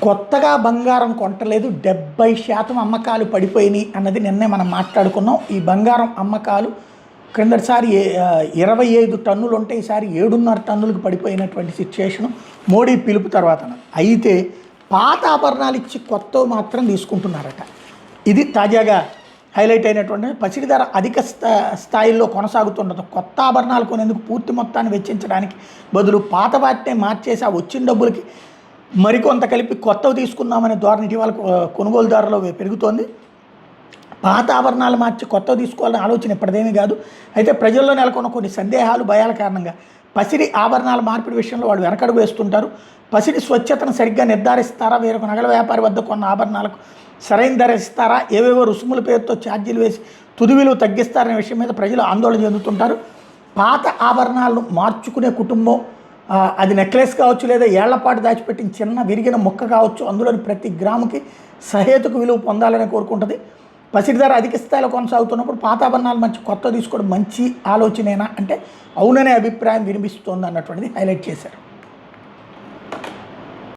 కొత్తగా బంగారం కొంటలేదు, 70% అమ్మకాలు పడిపోయినాయి అన్నది నిన్నే మనం మాట్లాడుకున్నాం. ఈ బంగారం అమ్మకాలు క్రిందటిసారి 25 టన్నులు ఉంటే ఈసారి 7.5 టన్నులకు పడిపోయినటువంటి సిచ్యుయేషను మోడీ పిలుపు తర్వాత. అయితే పాత ఆభరణాలు ఇచ్చి కొత్తవి మాత్రం తీసుకుంటున్నారట. ఇది తాజాగా హైలైట్ అయినటువంటి పసిడి ధర అధిక స్థాయిల్లో కొనసాగుతుండదు. కొత్త ఆభరణాలు కొనేందుకు పూర్తి మొత్తాన్ని వెచ్చించడానికి బదులు పాత వాటినే మార్చేసి ఆ వచ్చిన డబ్బులకి మరికొంత కలిపి కొత్తవి తీసుకుందామనే ధోరణి ఇటీవల కొనుగోలుదారులో పెరుగుతోంది. పాత ఆభరణాలు మార్చి కొత్తవి తీసుకోవాలనే ఆలోచన ఇప్పటిదేమీ కాదు. అయితే ప్రజల్లో నెలకొన్న కొన్ని సందేహాలు, భయాల కారణంగా పసిడి ఆభరణాల మార్పిడి విషయంలో వాళ్ళు వెనకడుగు వేస్తుంటారు. పసిడి స్వచ్ఛతను సరిగ్గా నిర్ధారిస్తారా, వేరొక నగల వ్యాపారి వద్ద కొన్న ఆభరణాలకు సరైన ధర ఇస్తారా, ఏవేవో రుసుముల పేరుతో ఛార్జీలు వేసి తుది విలువ తగ్గిస్తారనే విషయం మీద ప్రజలు ఆందోళన చెందుతుంటారు. పాత ఆభరణాలను మార్చుకునే కుటుంబం, అది నెక్లెస్ కావచ్చు లేదా ఏళ్లపాటు దాచిపెట్టిన చిన్న విరిగిన ముక్క కావచ్చు, అందులోని ప్రతి గ్రాముకి సహేతుకు విలువ పొందాలని కోరుకుంటుంది. పసిడి ధర అధిక స్థాయిలో కొనసాగుతున్నప్పుడు పాత ఆభరణాలు మంచి కొత్త తీసుకోవడం మంచి ఆలోచనేనా అంటే అవుననే అభిప్రాయం వినిపిస్తోంది అన్నటువంటిది హైలైట్ చేశారు.